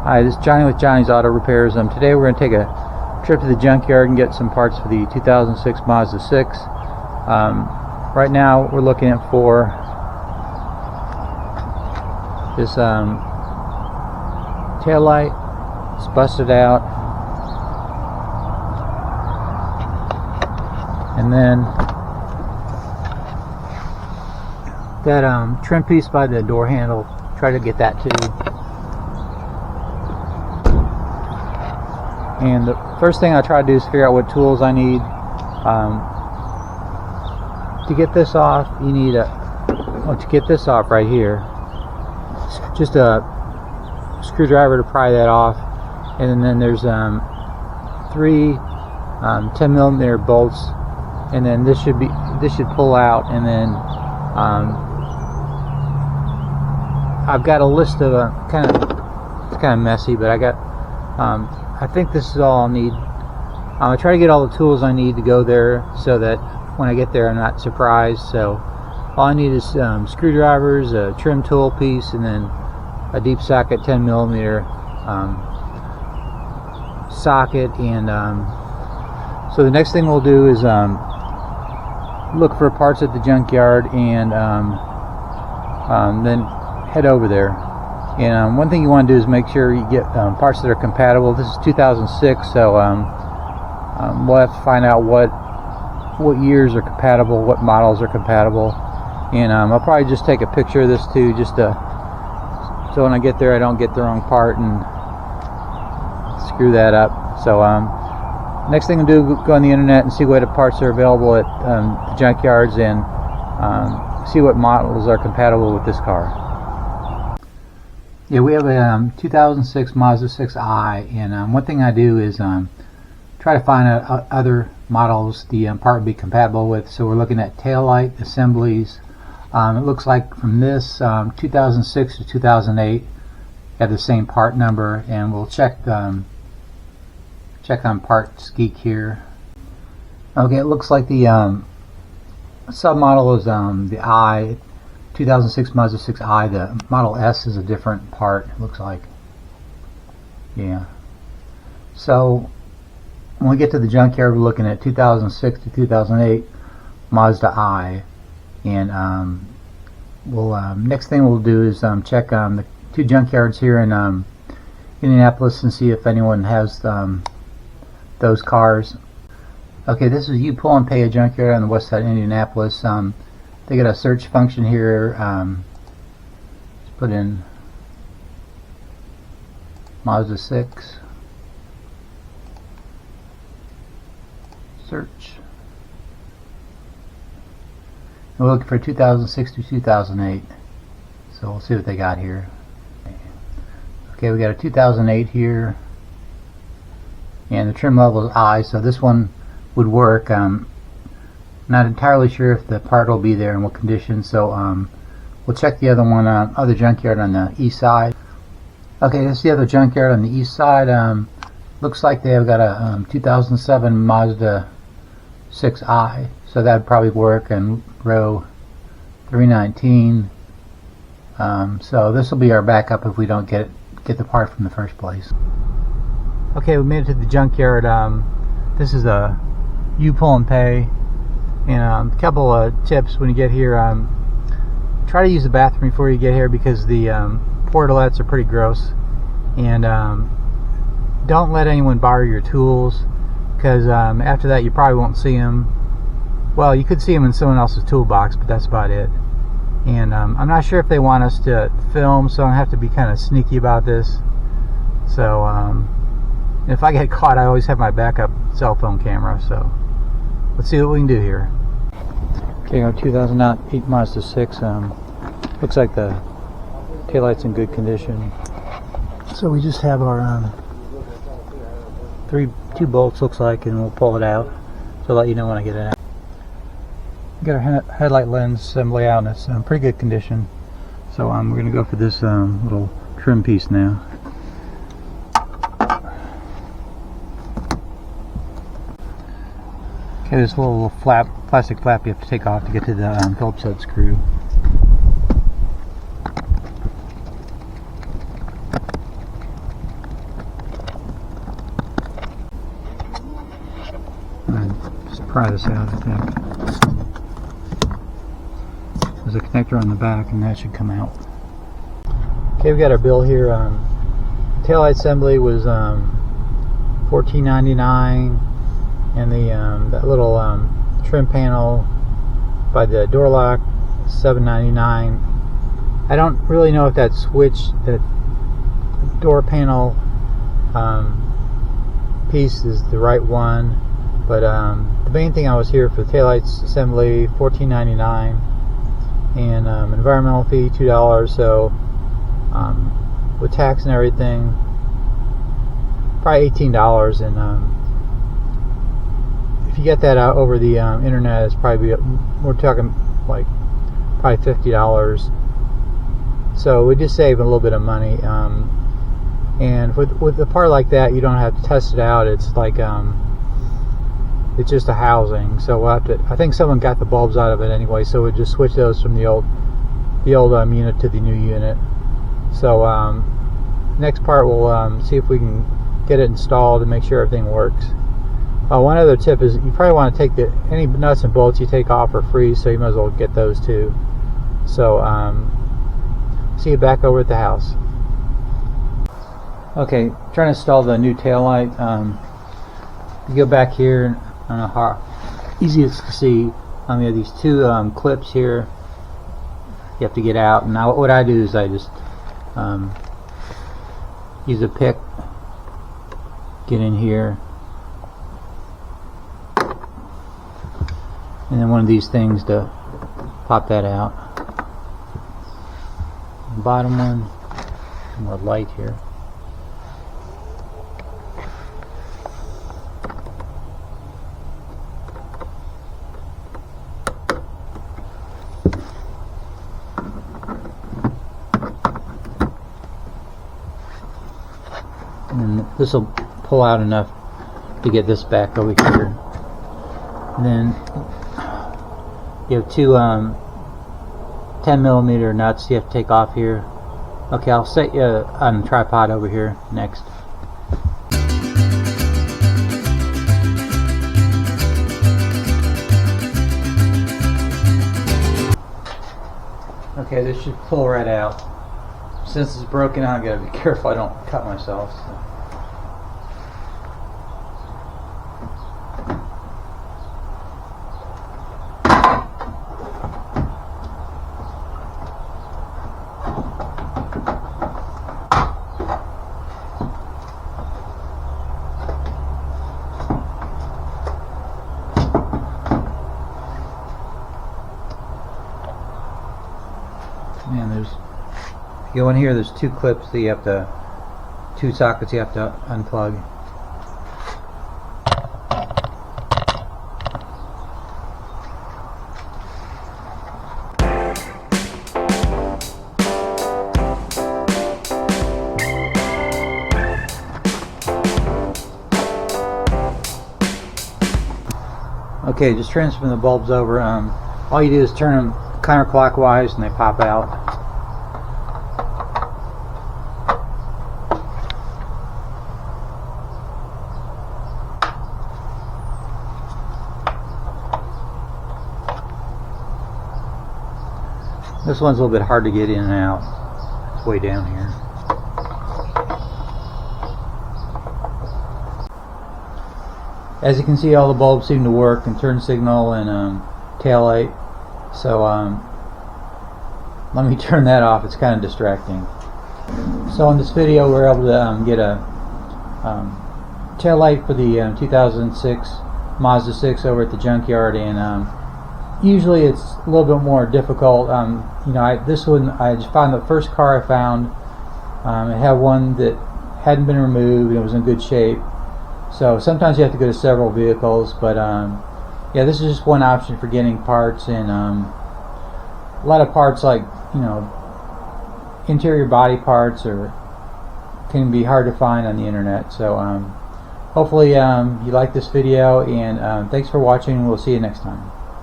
Hi, this is Johnny with Johnny's Auto Repairs. Today we're going to take a trip to the junkyard and get some parts for the 2006 Mazda 6. Right now we're looking at for this tail light. It's busted out, and then that trim piece by the door handle. Try to get that too. And the first thing I try to do is figure out what tools I need. To get this off, you need to get this off right here, just a screwdriver to pry that off, and then there's 3 10mm bolts, and then this should pull out, and then I've got a list of it's kind of messy, but I got I think this is all I'll need. I try to get all the tools I need to go there so that when I get there I'm not surprised. So all I need is screwdrivers, a trim tool piece, and then a deep socket 10mm socket. And so the next thing we'll do is look for parts at the junkyard, and then head over there. And one thing you want to do is make sure you get parts that are compatible. This is 2006, so we'll have to find out what years are compatible, what models are compatible. And I'll probably just take a picture of this too, just so when I get there I don't get the wrong part and screw that up. So next thing I'll do, go on the internet and see what parts are available at the junkyards, and see what models are compatible with this car. Yeah, we have a 2006 Mazda 6i, and one thing I do is try to find other models the part would be compatible with. So we're looking at taillight assemblies. It looks like from this 2006 to 2008 have the same part number, and we'll check on Parts Geek here. Okay, it looks like the submodel is the I. 2006 Mazda 6i. The Model S is a different part, it looks like. Yeah. So when we get to the junkyard, we're looking at 2006 to 2008 Mazda I. And we'll next thing we'll do is check the 2 junkyards here in Indianapolis and see if anyone has those cars. Okay, this is You Pull and Pay, a junkyard on the west side of Indianapolis. They got a search function here. Let's put in Mazda 6. Search. And we're looking for 2006 to 2008. So we'll see what they got here. Okay, we got a 2008 here, and the trim level is I, so this one would work. Not entirely sure if the part will be there in what condition, so we'll check the other one, other junkyard on the east side. Okay, this is the other junkyard on the east side. Looks like they have got a 2007 Mazda 6i, so that would probably work in row 319. So this will be our backup if we don't get the part from the first place. Okay, we made it to the junkyard. This is a You Pull and Pay. And a couple of tips when you get here: try to use the bathroom before you get here, because the portalettes are pretty gross. And don't let anyone borrow your tools, because after that you probably won't see them. Well, you could see them in someone else's toolbox, but that's about it. And I'm not sure if they want us to film, so I have to be kind of sneaky about this. So if I get caught, I always have my backup cell phone camera. So let's see what we can do here. Okay, our 2008 Mazda 6. Looks like the taillight's in good condition. So we just have our 2 bolts, looks like, and we'll pull it out. So I'll let you know when I get it out. Got our headlight lens assembly out, and it's in pretty good condition. So we're going to go for this little trim piece now. Okay, this little plastic flap you have to take off to get to the Phillips head screw. pry this out, I think. There's a connector on the back, and that should come out. Okay, we got our bill here. Taillight assembly was $14.99, and that little trim panel by the door lock, $7.99. I don't really know if that switch, that door panel piece is the right one, but the main thing I was here for the taillights assembly, $14.99, and environmental fee $2. So with tax and everything, probably $18. And if you get that out over the internet, it's probably, we're talking like probably $50. So we just save a little bit of money. And with a part like that, you don't have to test it out. It's like it's just a housing. So we'll have to. I think someone got the bulbs out of it anyway. So we'll just switch those from the old unit to the new unit. So next part, we'll see if we can get it installed and make sure everything works. One other tip is you probably want to take any nuts and bolts you take off are free, so you might as well get those too. So see you back over at the house. Okay, trying to install the new taillight. You go back here. I don't know how easy it's to see. You have these two clips here. You have to get out. And now what I do is I just use a pick, get in here, and then one of these things to pop that out. The bottom one, more light here. And this will pull out enough to get this back over here. And then you have two 10mm nuts you have to take off here. Okay, I'll set you on the tripod over here next. Okay, this should pull right out. Since it's broken, I gotta be careful I don't cut myself. So. Man, you go in here, there's two clips that you have to, two sockets you have to unplug. Okay, just transferring the bulbs over. All you do is turn them counterclockwise and they pop out. This one's a little bit hard to get in and out. It's way down here. As you can see, all the bulbs seem to work, and turn signal and tail light. So let me turn that off. It's kind of distracting. So in this video, we're able to get a tail light for the 2006 Mazda 6 over at the Junkyard, and usually it's a little bit more difficult. You know, this one, I just found the first car I found. It had one that hadn't been removed and it was in good shape. So sometimes you have to go to several vehicles, but yeah, this is just one option for getting parts. And a lot of parts, like, you know, interior body parts, can be hard to find on the internet. So hopefully you like this video, and thanks for watching. We'll see you next time.